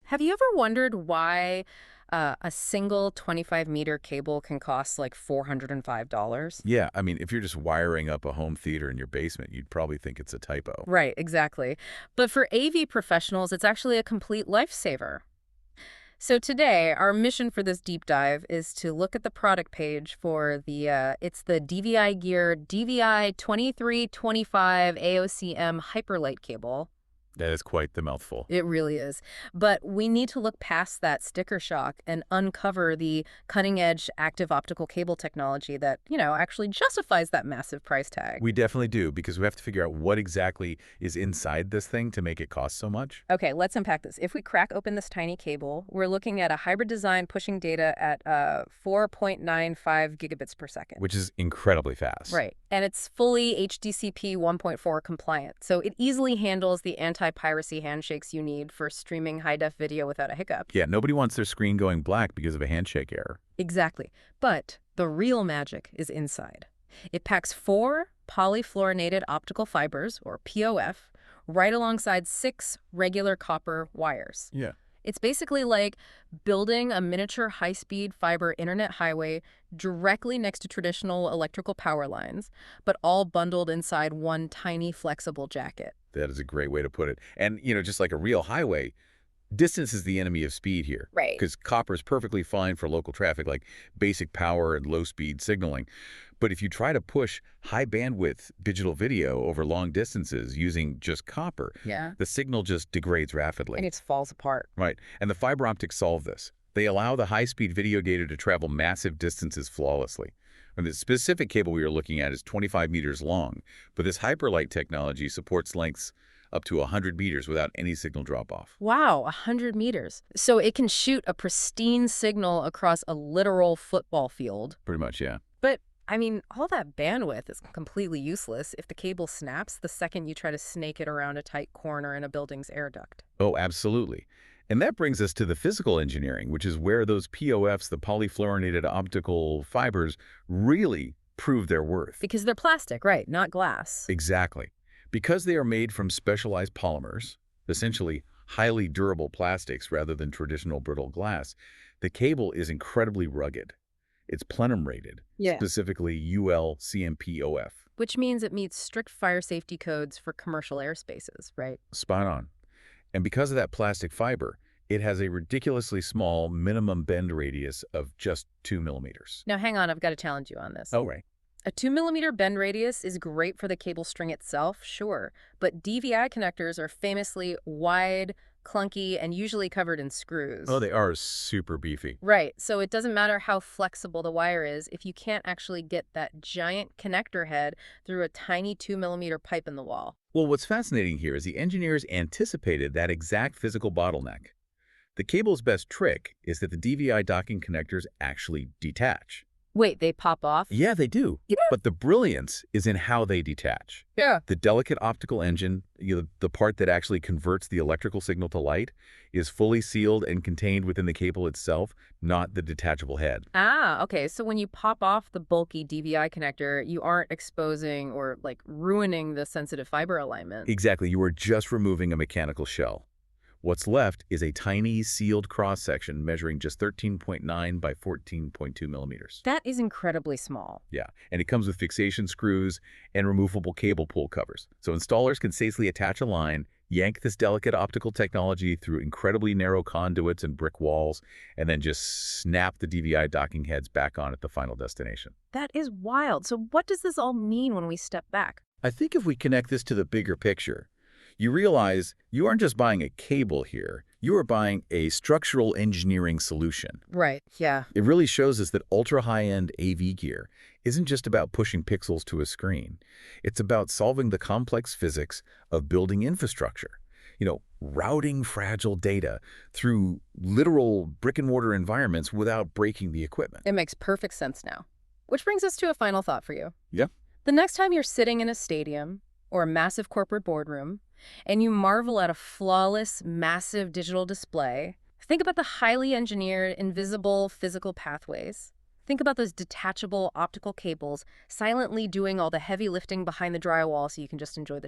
Have you ever wondered why a single 25-meter cable can cost like $405? Yeah, I mean, if you're just wiring up a home theater in your basement, you'd probably think it's a typo. Right, exactly. But for AV professionals, it's actually a complete lifesaver. So today, our mission for this deep dive is to look at the product page for it's the DVIGear DVI-2325-AOC-M HyperLight cable. That is quite the mouthful. It really is. But we need to look past that sticker shock and uncover the cutting-edge active optical cable technology that, actually justifies that massive price tag. We definitely do, because we have to figure out what exactly is inside this thing to make it cost so much. Okay, let's unpack this. If we crack open this tiny cable, we're looking at a hybrid design pushing data at 4.95 gigabits per second. Which is incredibly fast. Right. And it's fully HDCP 1.4 compliant, so it easily handles the anti-piracy handshakes you need for streaming high-def video without a hiccup. Yeah, nobody wants their screen going black because of a handshake error. Exactly. But the real magic is inside. It packs 4 polyfluorinated optical fibers, or POF, right alongside 6 regular copper wires. Yeah. It's basically like building a miniature high-speed fiber internet highway directly next to traditional electrical power lines, but all bundled inside one tiny flexible jacket. That is a great way to put it. And, just like a real highway, distance is the enemy of speed here. Right. Because copper is perfectly fine for local traffic, like basic power and low-speed signaling. But if you try to push high-bandwidth digital video over long distances using just copper, Yeah. the signal just degrades rapidly. And it falls apart. Right. And the fiber optics solve this. They allow the high-speed video data to travel massive distances flawlessly. And the specific cable we are looking at is 25 meters long, but this HyperLight technology supports lengths up to 100 meters without any signal drop-off. Wow, 100 meters. So it can shoot a pristine signal across a literal football field. Pretty much, yeah. But, all that bandwidth is completely useless if the cable snaps the second you try to snake it around a tight corner in a building's air duct. Oh, absolutely. And that brings us to the physical engineering, which is where those POFs, the polyfluorinated optical fibers, really prove their worth. Because they're plastic, right, not glass. Exactly. Because they are made from specialized polymers, essentially highly durable plastics rather than traditional brittle glass, the cable is incredibly rugged. It's plenum rated, specifically UL-CMPOF. Which means it meets strict fire safety codes for commercial airspaces, right? Spot on. And because of that plastic fiber, it has a ridiculously small minimum bend radius of just 2 millimeters. Now, hang on, I've got to challenge you on this. Oh, right. A 2-millimeter bend radius is great for the cable string itself, sure, but DVI connectors are famously wide, clunky, and usually covered in screws. Oh, they are super beefy. Right, so it doesn't matter how flexible the wire is if you can't actually get that giant connector head through a tiny 2-millimeter pipe in the wall. Well, what's fascinating here is the engineers anticipated that exact physical bottleneck. The cable's best trick is that the DVI docking connectors actually detach. Wait, they pop off? Yeah, they do. Yeah. But the brilliance is in how they detach. Yeah. The delicate optical engine, the part that actually converts the electrical signal to light, is fully sealed and contained within the cable itself, not the detachable head. Ah, okay. So when you pop off the bulky DVI connector, you aren't exposing or, ruining the sensitive fiber alignment. Exactly. You are just removing a mechanical shell. What's left is a tiny sealed cross-section measuring just 13.9 by 14.2 millimeters. That is incredibly small. Yeah, and it comes with fixation screws and removable cable pull covers. So installers can safely attach a line, yank this delicate optical technology through incredibly narrow conduits and brick walls, and then just snap the DVI docking heads back on at the final destination. That is wild. So what does this all mean when we step back? I think if we connect this to the bigger picture, you realize you aren't just buying a cable here, you are buying a structural engineering solution. Right, yeah. It really shows us that ultra-high-end AV gear isn't just about pushing pixels to a screen. It's about solving the complex physics of building infrastructure. Routing fragile data through literal brick-and-mortar environments without breaking the equipment. It makes perfect sense now. Which brings us to a final thought for you. Yeah. The next time you're sitting in a stadium or a massive corporate boardroom, and you marvel at a flawless, massive digital display, think about the highly engineered, invisible physical pathways. Think about those detachable optical cables silently doing all the heavy lifting behind the drywall so you can just enjoy the show.